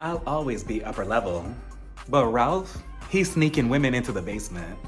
I'll always be upper level. But Ralph, he's sneaking women into the basement.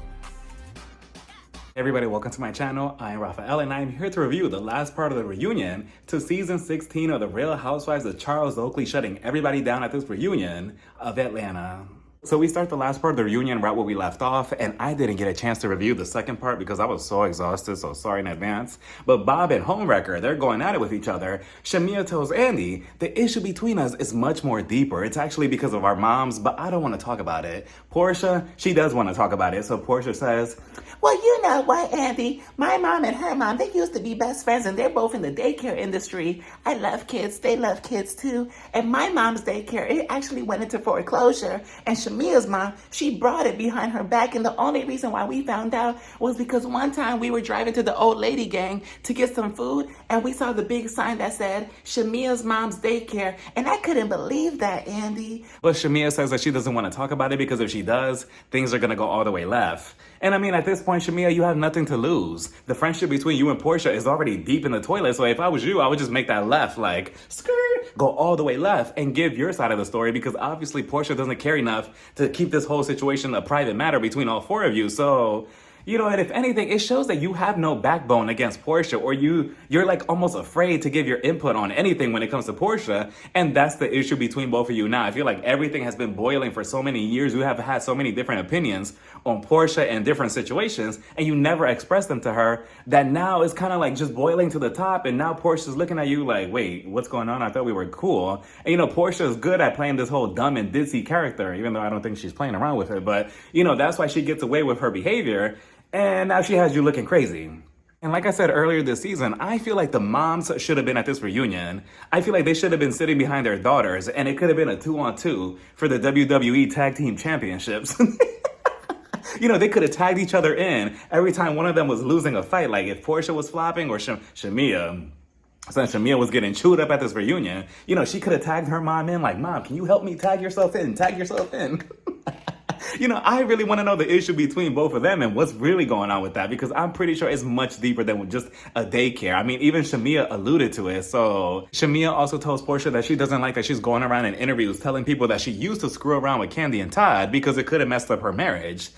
Hey everybody, welcome to my channel. I'm Raphael and I'm here to review the last part of the reunion to season 16 of the Real Housewives of Charles Oakley shutting everybody down at this reunion of Atlanta. So we start the last part of the reunion right where we left off, and I didn't get a chance to review the second part because I was so exhausted, so sorry in advance. But Bob and Homewrecker, they're going at it with each other. Shamia tells Andy, the issue between us is much more deeper. It's actually because of our moms, but I don't want to talk about it. Porsha, she does want to talk about it, so Porsha says, well, you know what, Andy? My mom and her mom, they used to be best friends, and they're both in the daycare industry. I love kids. They love kids, too. And my mom's daycare, it actually went into foreclosure. And Shamia's mom, she brought it behind her back. And the only reason why we found out was because one time we were driving to the old lady gang to get some food, and we saw the big sign that said, Shamia's mom's daycare. And I couldn't believe that, Andy. But Shamia says that she doesn't want to talk about it because if she does, things are going to go all the way left. And I mean, at this point, Shamia, you have nothing to lose. The friendship between you and Porsha is already deep in the toilet. So if I was you, I would just make that left, like, skirt, go all the way left and give your side of the story because obviously Porsha doesn't care enough to keep this whole situation a private matter between all four of you. So, you know, and if anything, it shows that you have no backbone against Porsha, or you're like almost afraid to give your input on anything when it comes to Porsha. And that's the issue between both of you now. I feel like everything has been boiling for so many years. You have had so many different opinions on Porsha and different situations, and you never expressed them to her, that now it's kind of like just boiling to the top. And now Porsha's looking at you like, wait, what's going on? I thought we were cool. And you know, Porsha is good at playing this whole dumb and ditzy character, even though I don't think she's playing around with it. But you know, that's why she gets away with her behavior. And now she has you looking crazy. And like I said earlier this season, I feel like the moms should have been at this reunion. I feel like they should have been sitting behind their daughters, and it could have been a 2-on-2 for the WWE Tag Team Championships. You know, they could have tagged each other in every time one of them was losing a fight. Like if Porsha was flopping or Shamia, since Shamia was getting chewed up at this reunion, you know, she could have tagged her mom in like, Mom, can you help me tag yourself in? Tag yourself in. You know, I really want to know the issue between both of them and what's really going on with that, because I'm pretty sure it's much deeper than just a daycare. I mean, even Shamia alluded to it. So Shamia also tells Porsha that she doesn't like that she's going around in interviews telling people that she used to screw around with Candy and Todd because it could have messed up her marriage.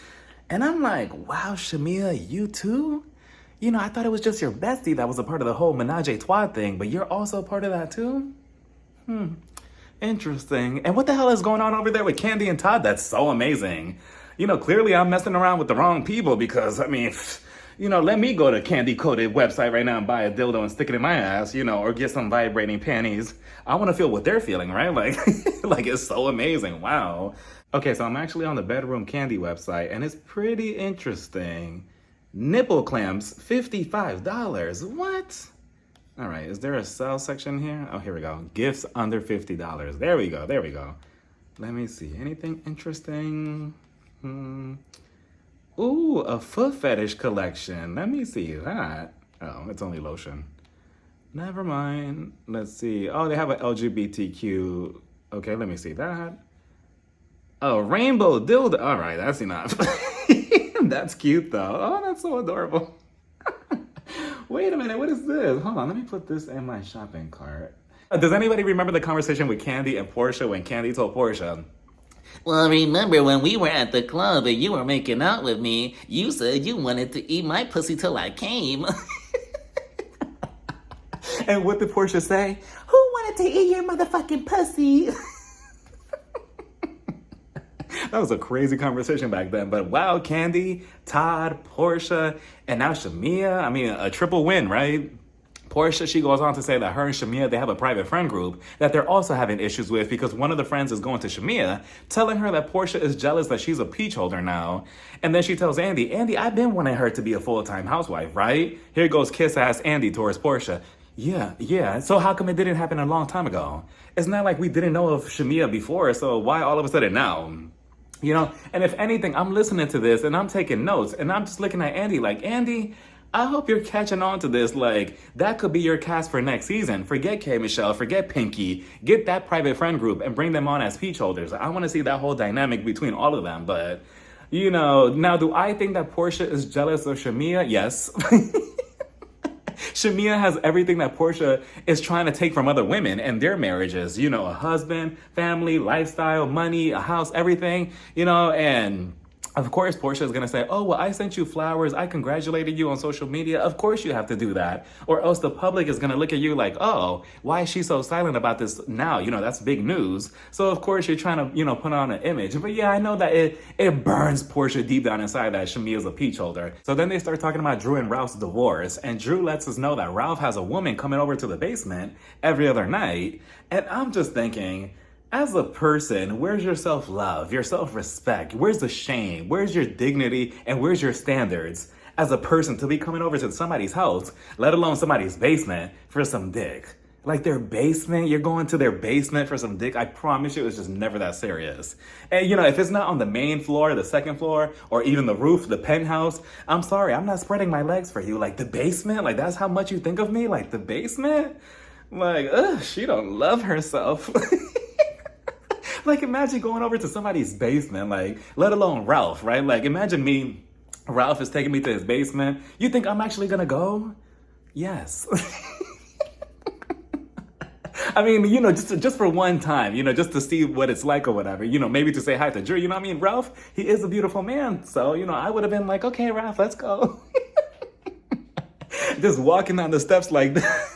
And I'm like, wow, Shamia, you too? You know, I thought it was just your bestie that was a part of the whole menage a trois thing, but you're also part of that too? Interesting. And what the hell is going on over there with Candy and Todd? That's so amazing. You know, clearly I'm messing around with the wrong people because, I mean, you know, let me go to Candy-Coated website right now and buy a dildo and stick it in my ass, you know, or get some vibrating panties. I want to feel what they're feeling, right? Like, like it's so amazing. Wow. Okay, so I'm actually on the Bedroom Candy website, and it's pretty interesting. Nipple clamps, $55. What? All right, is there a sell section here? Oh, here we go. Gifts under $50. There we go, there we go. Let me see, anything interesting? Ooh, a foot fetish collection. Let me see that. Oh, it's only lotion. Never mind. Let's see. Oh, they have an LGBTQ. Okay, let me see that. Oh, rainbow dildo. All right, that's enough. That's cute though. Oh, that's so adorable. Wait a minute, what is this? Hold on, let me put this in my shopping cart. Does anybody remember the conversation with Candy and Porsha when Candy told Porsha, well, remember when we were at the club and you were making out with me, you said you wanted to eat my pussy till I came. and what did Porsha say? Who wanted to eat your motherfucking pussy? That was a crazy conversation back then. But wow, Candy, Todd, Porsha, and now Shamia. I mean, a triple win, right? Porsha, she goes on to say that her and Shamia, they have a private friend group that they're also having issues with because one of the friends is going to Shamia, telling her that Porsha is jealous that she's a peach holder now. And then she tells Andy, Andy, I've been wanting her to be a full-time housewife, right? Here goes kiss-ass Andy towards Porsha. Yeah. So how come it didn't happen a long time ago? It's not like we didn't know of Shamia before, so why all of a sudden now? You know, and if anything, I'm listening to this and I'm taking notes and I'm just looking at Andy like, Andy, I hope you're catching on to this. Like, that could be your cast for next season. Forget K. Michelle, forget Pinky. Get that private friend group and bring them on as peach holders. I want to see that whole dynamic between all of them. But, you know, now do I think that Porsha is jealous of Shamia? Yes. Shamia has everything that Porsha is trying to take from other women and their marriages. You know, a husband, family, lifestyle, money, a house, everything, you know, and of course, Porsha is going to say, oh, well, I sent you flowers. I congratulated you on social media. Of course you have to do that. Or else the public is going to look at you like, oh, why is she so silent about this now? You know, that's big news. So, of course, you're trying to, you know, put on an image. But yeah, I know that it burns Porsha deep down inside that Shamia's a peach holder. So then they start talking about Drew and Ralph's divorce. And Drew lets us know that Ralph has a woman coming over to the basement every other night. And I'm just thinking, as a person, where's your self-love, your self-respect? Where's the shame? Where's your dignity? And where's your standards as a person to be coming over to somebody's house, let alone somebody's basement, for some dick? Like their basement, you're going to their basement for some dick? I promise you it was just never that serious. And you know, if it's not on the main floor, the second floor, or even the roof, the penthouse, I'm sorry, I'm not spreading my legs for you. Like the basement, like that's how much you think of me? Like the basement? Like, ugh, she don't love herself. Like, imagine going over to somebody's basement, like, let alone Ralph, right? Like, imagine me, Ralph is taking me to his basement. You think I'm actually gonna go? Yes. I mean, you know, just for one time, you know, just to see what it's like or whatever, you know, maybe to say hi to Drew, you know what I mean? Ralph, he is a beautiful man. So, you know, I would have been like, okay, Ralph, let's go. Just walking down the steps like that.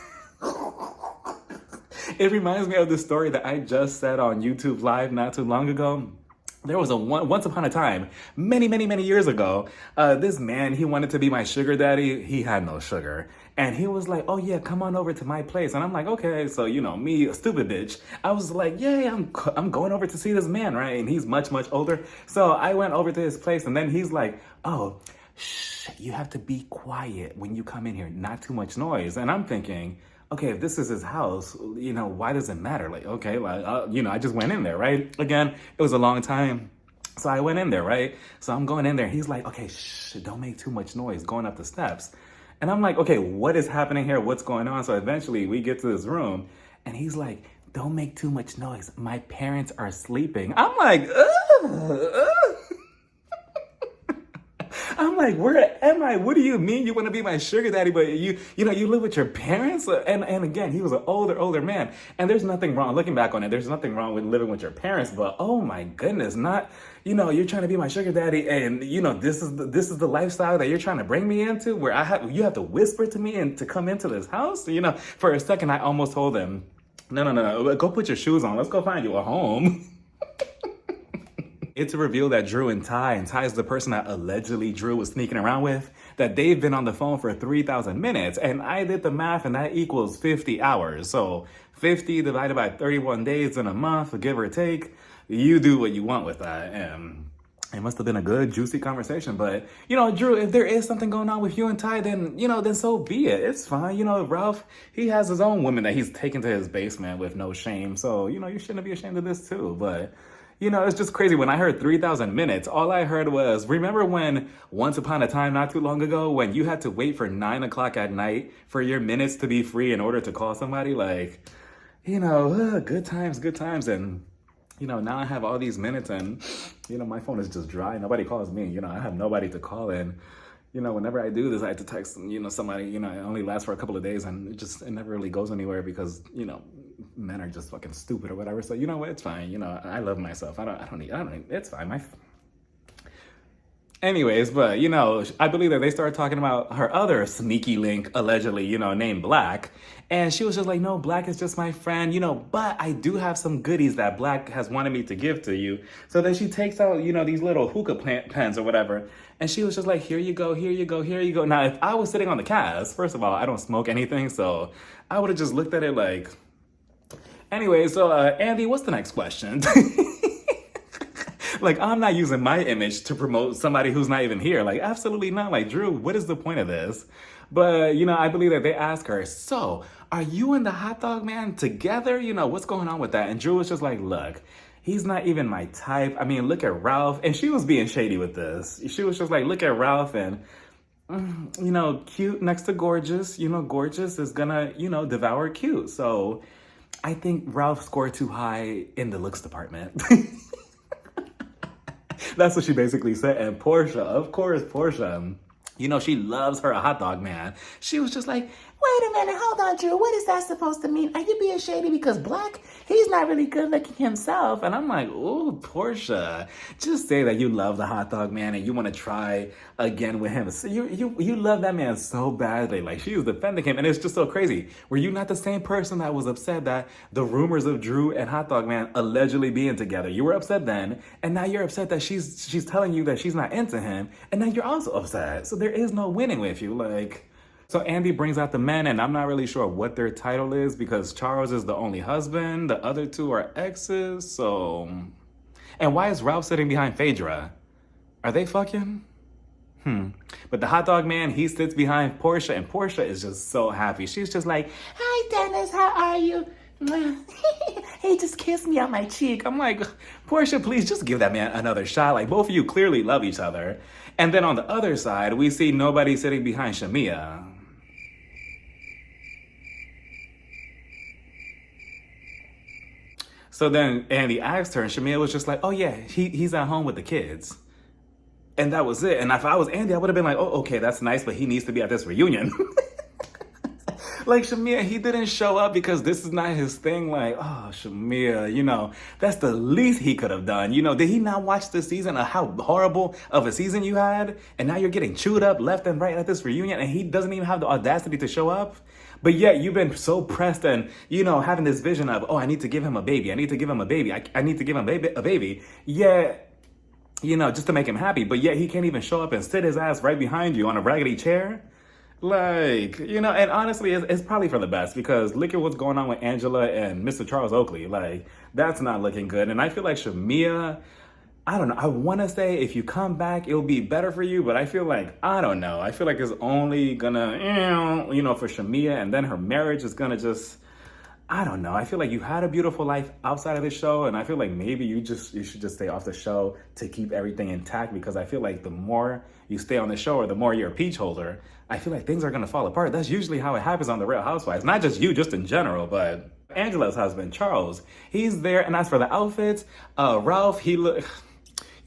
It reminds me of the story that I just said on YouTube Live not too long ago. There was once upon a time, many years ago, this man, he wanted to be my sugar daddy. He had no sugar. And he was like, oh yeah, come on over to my place. And I'm like, okay. So, you know, me, a stupid bitch, I was like, yeah, I'm going over to see this man, right? And he's much older. So I went over to his place and then he's like, oh, shh, you have to be quiet when you come in here, not too much noise. And I'm thinking, okay, if this is his house, you know, why does it matter? Like, okay, like, you know, I just went in there, right? Again, it was a long time. So I went in there, right? So I'm going in there. He's like, okay, shh, don't make too much noise going up the steps. And I'm like, okay, what is happening here? What's going on? So eventually we get to this room and he's like, don't make too much noise. My parents are sleeping. I'm like, ugh. I'm like, where am I? What do you mean you want to be my sugar daddy, but you know, you live with your parents? And again, he was an older man. And there's nothing wrong, looking back on it, there's nothing wrong with living with your parents, but oh my goodness, not, you know, you're trying to be my sugar daddy and, you know, this is the lifestyle that you're trying to bring me into where you have to whisper to me and to come into this house? You know, for a second, I almost told him, no, go put your shoes on. Let's go find you a home. It's revealed that Drew and Ty's the person that allegedly Drew was sneaking around with, that they've been on the phone for 3,000 minutes. And I did the math and that equals 50 hours. So 50 divided by 31 days in a month, give or take, you do what you want with that. And it must have been a good, juicy conversation. But, you know, Drew, if there is something going on with you and Ty, then, you know, then so be it. It's fine. You know, Ralph, he has his own woman that he's taken to his basement with no shame. So, you know, you shouldn't be ashamed of this too. But, you know, it's just crazy. When I heard 3,000 minutes, all I heard was, remember when once upon a time, not too long ago, when you had to wait for 9 o'clock at night for your minutes to be free in order to call somebody? Like, you know, good times. And, you know, now I have all these minutes and, you know, my phone is just dry. Nobody calls me. You know, I have nobody to call in. You know, whenever I do this, I have to text, you know, somebody, you know, it only lasts for a couple of days and it never really goes anywhere because, you know, men are just fucking stupid or whatever. So, you know what, it's fine. You know, I love myself. I don't need, it's fine. Anyways, but, you know, I believe that they started talking about her other sneaky link, allegedly, you know, named Black. And she was just like, no, Black is just my friend, you know, but I do have some goodies that Black has wanted me to give to you. So then she takes out, you know, these little hookah pens or whatever. And she was just like, here you go. Now, if I was sitting on the cast, first of all, I don't smoke anything. So I would have just looked at it like, anyway, so Andy, what's the next question? Like, I'm not using my image to promote somebody who's not even here. Like, absolutely not. Like, Drew, what is the point of this? But, you know, I believe that they asked her, so, are you and the hot dog man together? You know, what's going on with that? And Drew was just like, look, he's not even my type. I mean, look at Ralph. And she was being shady with this. She was just like, look at Ralph and, you know, cute next to gorgeous. You know, gorgeous is gonna, you know, devour cute. So I think Ralph scored too high in the looks department. That's what she basically said. And Porsha, of course, Porsha, you know, she loves her a hot dog man. She was just like, Wait a minute, hold on, Drew. What is that supposed to mean? Are you being shady because Black? He's not really good looking himself. And I'm like, ooh, Porsha, just say that you love the hot dog man and you want to try again with him. So you love that man so badly. Like, she was defending him, and it's just so crazy. Were you not the same person that was upset that the rumors of Drew and hot dog man allegedly being together? You were upset then, and now you're upset that she's telling you that she's not into him, and now you're also upset. So there is no winning with you, like. So Andy brings out the men, and I'm not really sure what their title is because Charles is the only husband. The other two are exes, so... And why is Ralph sitting behind Phaedra? Are they fucking? But the hot dog man, he sits behind Porsha, and Porsha is just so happy. She's just like, hi, Dennis, how are you? He just kissed me on my cheek. I'm like, Porsha, please just give that man another shot. Like, both of you clearly love each other. And then on the other side, we see nobody sitting behind Shamia. So then Andy asked her, and Shamia was just like, oh yeah, he's at home with the kids. And that was it. And if I was Andy, I would have been like, oh, okay, that's nice, but he needs to be at this reunion. Like, Shamia, he didn't show up because this is not his thing. Like, oh, Shamia, that's the least he could have done. Did he not watch the season of how horrible of a season you had? And now you're getting chewed up left and right at this reunion, and he doesn't even have the audacity to show up? But yet you've been so pressed and, having this vision of, oh, I need to give him a baby. I need to give him a baby. I need to give him a baby. Yeah, just to make him happy. But yet he can't even show up and sit his ass right behind you on a raggedy chair. Like, and honestly, it's probably for the best because look at what's going on with Angela and Mr. Charles Oakley. Like, that's not looking good. And I feel like Shamia, I don't know. I want to say if you come back, it'll be better for you. But I feel like, I don't know. I feel like it's only gonna, for Shamia. And then her marriage is gonna just, I don't know. I feel like you had a beautiful life outside of the show. And I feel like maybe you should just stay off the show to keep everything intact. Because I feel like the more you stay on the show or the more you're a peach holder, I feel like things are gonna fall apart. That's usually how it happens on The Real Housewives. Not just you, just in general, but Angela's husband, Charles, he's there. And as for the outfits, Ralph, he look...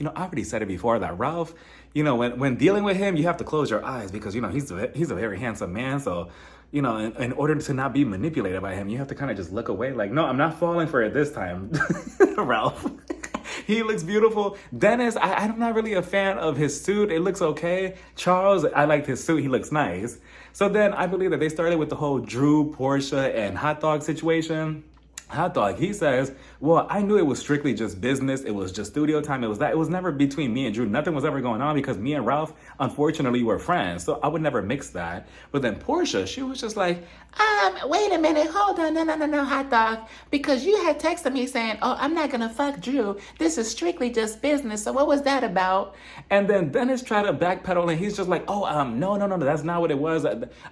I already said it before that Ralph, when dealing with him, you have to close your eyes because, he's a very handsome man. So, in order to not be manipulated by him, you have to kind of just look away. Like, no, I'm not falling for it this time, Ralph. He looks beautiful. Dennis, I'm not really a fan of his suit. It looks okay. Charles, I liked his suit. He looks nice. So then I believe that they started with the whole Drew, Porsha, and hot dog situation. Hot dog, he says, well, I knew it was strictly just business. It was just studio time. It was never between me and Drew. Nothing was ever going on because me and Ralph, unfortunately, were friends. So I would never mix that. But then Porsha, she was just like, wait a minute, hold on, no, hot dog. Because you had texted me saying, oh, I'm not gonna fuck Drew. This is strictly just business. So what was that about? And then Dennis tried to backpedal and he's just like, oh, no, that's not what it was.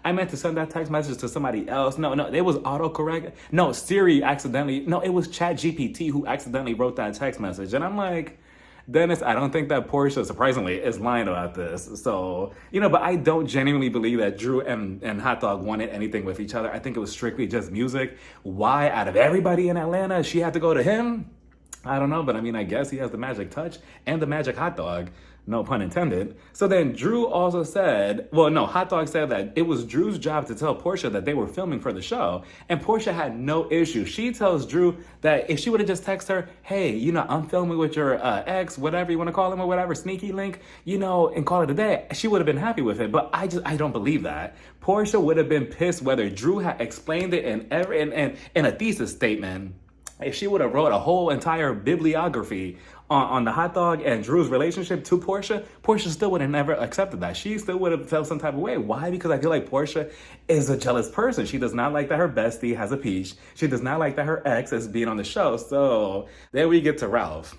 I meant to send that text message to somebody else. No, it was autocorrect. No, Siri accidentally, no, it was ChatGPT who accidentally wrote that text message. And I'm like, Dennis, I don't think that Porsha, surprisingly, is lying about this. So, but I don't genuinely believe that Drew and Hot Dog wanted anything with each other. I think it was strictly just music. Why, out of everybody in Atlanta, she had to go to him? I don't know, but I guess he has the magic touch and the magic hot dog. No pun intended. So then Drew also said, Hot Dog said that it was Drew's job to tell Porsha that they were filming for the show. And Porsha had no issue. She tells Drew that if she would have just texted her, hey, I'm filming with your ex, whatever you want to call him or whatever, sneaky link, and call it a day, she would have been happy with it. But I don't believe that. Porsha would have been pissed whether Drew had explained it in a thesis statement. If she would have wrote a whole entire bibliography on the hot dog and Drew's relationship to Porsha, Porsha still would have never accepted that. She still would have felt some type of way. Why? Because I feel like Porsha is a jealous person. She does not like that her bestie has a peach. She does not like that her ex is being on the show. So then we get to Ralph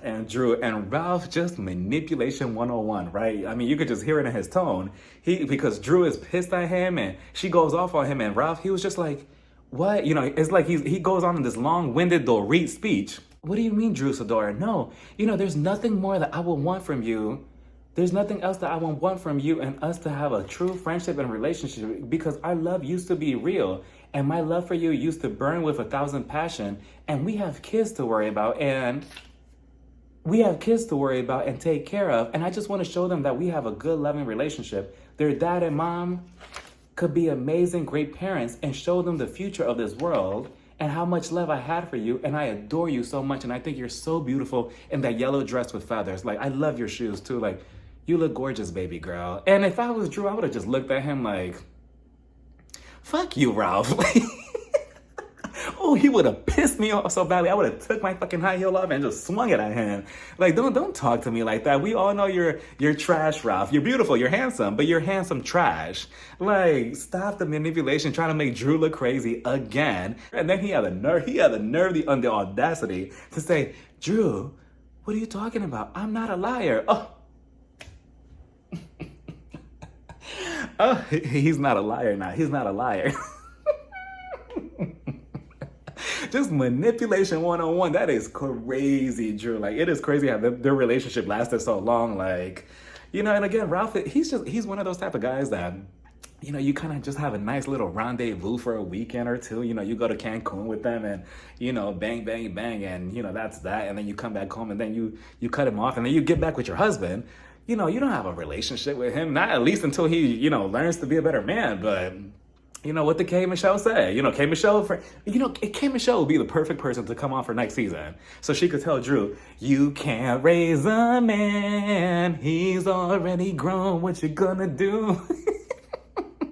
and Drew, and Ralph, just manipulation 101, right? You could just hear it in his tone. Because Drew is pissed at him and she goes off on him, and Ralph, he was just like, what? It's like he goes on in this long-winded Dorit speech. What do you mean, Drew Sidora? No, there's nothing more that I would want from you. There's nothing else that I would want from you and us to have a true friendship and relationship, because our love used to be real and my love for you used to burn with 1,000 passion, and we have kids to worry about and take care of, and I just want to show them that we have a good, loving relationship. Their dad and mom, could be amazing, great parents and show them the future of this world and how much love I had for you. And I adore you so much. And I think you're so beautiful in that yellow dress with feathers. Like, I love your shoes too. Like, you look gorgeous, baby girl. And if I was Drew, I would have just looked at him like, fuck you, Ralph. Oh, he would have pissed me off so badly. I would have took my fucking high heel off and just swung it at him. Like, don't talk to me like that. We all know you're trash, Ralph. You're beautiful, you're handsome, but you're handsome trash. Like, stop the manipulation, trying to make Drew look crazy again. And then he had the nerve, the audacity to say, Drew, what are you talking about? I'm not a liar. Oh. Oh, he's not a liar now. He's not a liar. Just manipulation 101. That is crazy, Drew. Like, it is crazy how their relationship lasted so long. Like, you know, and again, Ralph, he's one of those type of guys that, you know, you kind of just have a nice little rendezvous for a weekend or two. You know, you go to Cancun with them and, you know, bang, bang, bang. And, you know, that's that. And then you come back home and then you cut him off and then you get back with your husband. You know, you don't have a relationship with him. Not at least until he, you know, learns to be a better man. But you know what did K. Michelle say? You know, K. Michelle would be the perfect person to come on for next season. So she could tell Drew, you can't raise a man. He's already grown. What you gonna do?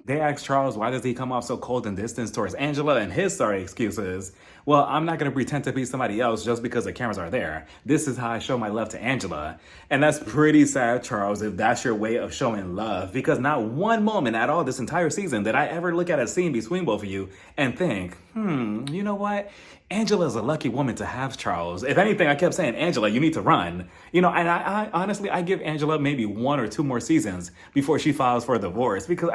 They asked Charles, why does he come off so cold and distant towards Angela and his sorry excuses? Well, I'm not going to pretend to be somebody else just because the cameras are there. This is how I show my love to Angela. And that's pretty sad, Charles, if that's your way of showing love. Because not one moment at all this entire season did I ever look at a scene between both of you and think, you know what? Angela's a lucky woman to have Charles. If anything, I kept saying, Angela, you need to run. You know, and I honestly, I give Angela maybe 1 or 2 more seasons before she files for a divorce because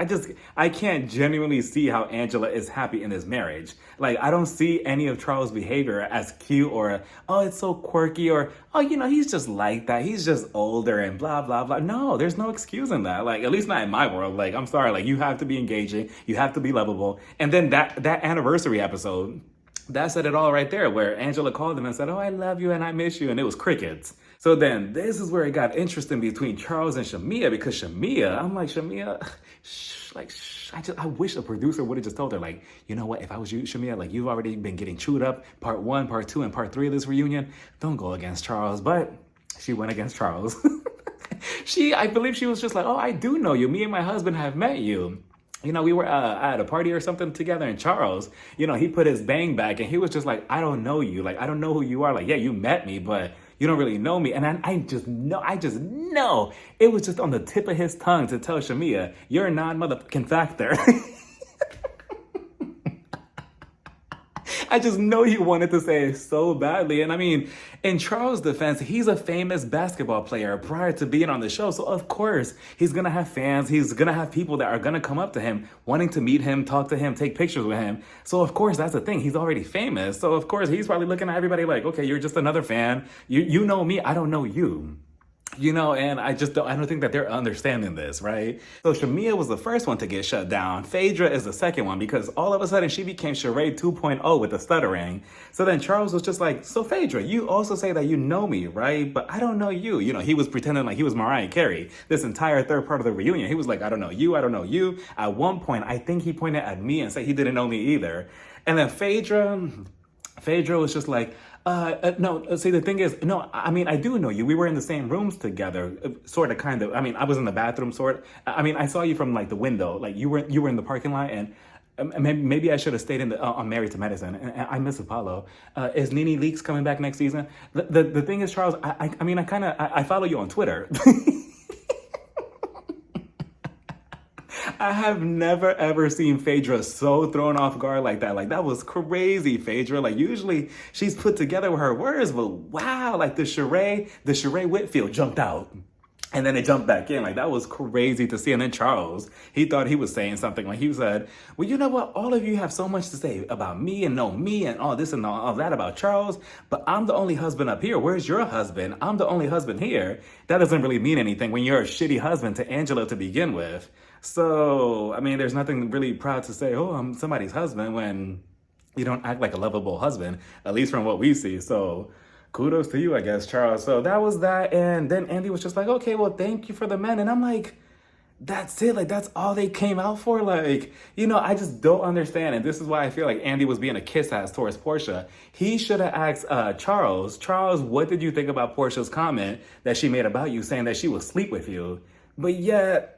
I can't genuinely see how Angela is happy in this marriage. Like, I don't see any of Charles' behavior as cute or, oh, it's so quirky or, oh, you know, he's just like that. He's just older and blah, blah, blah. No, there's no excuse in that. Like, at least not in my world. Like, I'm sorry. Like, you have to be engaging. You have to be lovable. And then that anniversary episode, that said it all right there, where Angela called him and said, oh, I love you and I miss you. And it was crickets. So then this is where it got interesting between Charles and Shamia, because Shamia, I'm like, Shamia, I wish a producer would have just told her, like, you know what, if I was you, Shamia, like, you've already been getting chewed up, part 1, part 2, and part 3 of this reunion. Don't go against Charles. But she went against Charles. I believe she was just like, oh, I do know you. Me and my husband have met you. You know, we were at a party or something together, and Charles, you know, he put his bang back and he was just like, I don't know you. Like, I don't know who you are. Like, yeah, you met me, but you don't really know me. And I just know it was just on the tip of his tongue to tell Shamia, you're a non-motherfucking factor. I just know he wanted to say it so badly. And I mean, in Charles' defense, he's a famous basketball player prior to being on the show. So of course, he's going to have fans. He's going to have people that are going to come up to him, wanting to meet him, talk to him, take pictures with him. So of course, that's the thing. He's already famous. So of course, he's probably looking at everybody like, okay, you're just another fan. You know me. I don't know you. You know, and I don't think that they're understanding this, right? So Shamia was the first one to get shut down. Phaedra is the second one because all of a sudden she became Sheree 2.0 with the stuttering. So then Charles was just like, so Phaedra, you also say that you know me, right? But I don't know you. You know, he was pretending like he was Mariah Carey this entire third part of the reunion. He was like, I don't know you. I don't know you. At one point, I think he pointed at me and said he didn't know me either. And then Phaedra was just like, no, see, the thing is, no, I mean, I do know you. We were in the same rooms together, sort of, kind of. I mean, I was in the bathroom, sort of. I mean, I saw you from, like, the window. Like, you were in the parking lot, and maybe I should have stayed on Married to Medicine. And I miss Apollo. Is Nene Leakes coming back next season? The thing is, Charles, I mean, I follow you on Twitter. I have never, ever seen Phaedra so thrown off guard like that. Like, that was crazy, Phaedra. Like, usually she's put together with her words, but wow, like the Sheree Whitfield jumped out. And then it jumped back in. Like, that was crazy to see. And then Charles, he thought he was saying something. Like, he said, well, you know what? All of you have so much to say about me and know me and all this and all that about Charles. But I'm the only husband up here. Where's your husband? I'm the only husband here. That doesn't really mean anything when you're a shitty husband to Angela to begin with. So, I mean, there's nothing really proud to say, oh, I'm somebody's husband when you don't act like a lovable husband, at least from what we see. So kudos to you, I guess, Charles. So that was that. And then Andy was just like, okay, well, thank you for the men. And I'm like, that's it. Like, that's all they came out for. Like, I just don't understand. And this is why I feel like Andy was being a kiss ass towards Porsha. He should have asked Charles, what did you think about Portia's comment that she made about you, saying that she would sleep with you? But yet,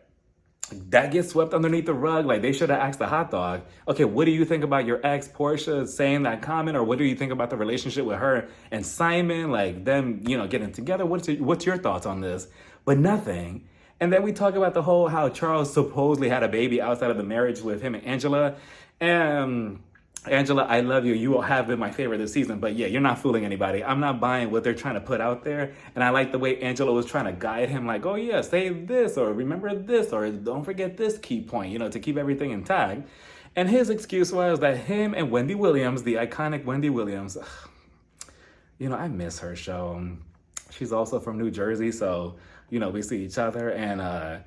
that gets swept underneath the rug. Like, they should have asked the hot dog, okay, what do you think about your ex Portia saying that comment? Or what do you think about the relationship with her and Simon? Like, them, getting together. What's your thoughts on this? But nothing. And then we talk about the whole how Charles supposedly had a baby outside of the marriage with him and Angela. And Angela, I love you. You have been my favorite this season. But yeah, you're not fooling anybody. I'm not buying what they're trying to put out there. And I like the way Angela was trying to guide him, like, oh yeah, say this, or remember this, or don't forget this key point, to keep everything intact. And his excuse was that him and Wendy Williams, the iconic Wendy Williams, I miss her show. She's also from New Jersey, so, we see each other. And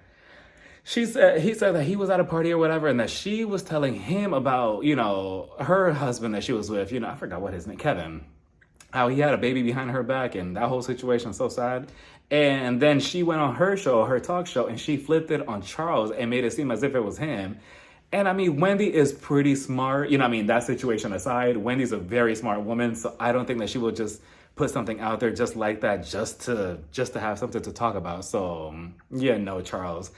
he said that he was at a party or whatever, and that she was telling him about, her husband that she was with, I forgot what his name, Kevin, how he had a baby behind her back, and that whole situation is so sad. And then she went on her show, her talk show, and she flipped it on Charles and made it seem as if it was him. And I mean, Wendy is pretty smart. That situation aside, Wendy's a very smart woman, so I don't think that she will just put something out there just like that just to have something to talk about. So yeah, no, Charles,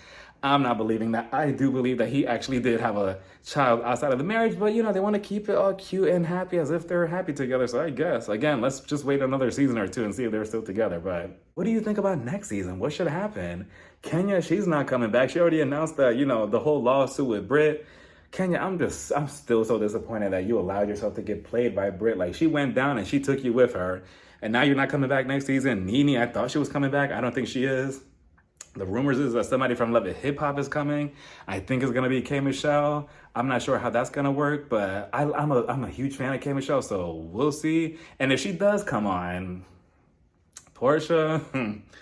I'm not believing that. I do believe that he actually did have a child outside of the marriage, but they want to keep it all cute and happy as if they're happy together. So I guess, again, let's just wait another season or two and see if they're still together. But what do you think about next season? What should happen? Kenya, she's not coming back. She already announced that, the whole lawsuit with Britt. Kenya, I'm still so disappointed that you allowed yourself to get played by Britt. Like, she went down and she took you with her. And now you're not coming back next season. Nene, I thought she was coming back. I don't think she is. The rumors is that somebody from Love It Hip Hop is coming. I think it's gonna be K Michelle. I'm not sure how that's gonna work, but I'm a huge fan of K Michelle, so we'll see. And if she does come on, Porsha,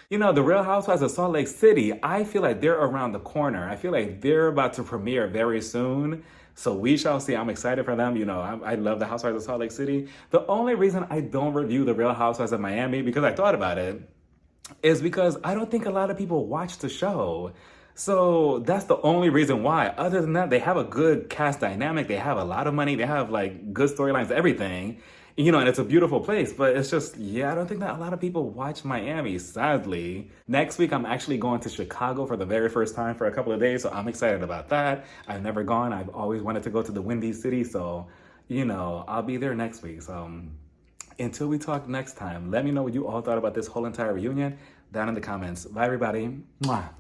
the Real Housewives of Salt Lake City, I feel like they're around the corner. I feel like they're about to premiere very soon. So we shall see. I'm excited for them. I love the Housewives of Salt Lake City. The only reason I don't review the Real Housewives of Miami, because I thought about it, is because I don't think a lot of people watch the show. So that's the only reason why. Other than that, they have a good cast dynamic. They have a lot of money. They have like good storylines, everything. And it's a beautiful place, but it's just, I don't think that a lot of people watch Miami, sadly. Next week, I'm actually going to Chicago for the very first time for a couple of days, so I'm excited about that. I've never gone. I've always wanted to go to the Windy City, so, I'll be there next week. So until we talk next time, let me know what you all thought about this whole entire reunion down in the comments. Bye, everybody. Mwah.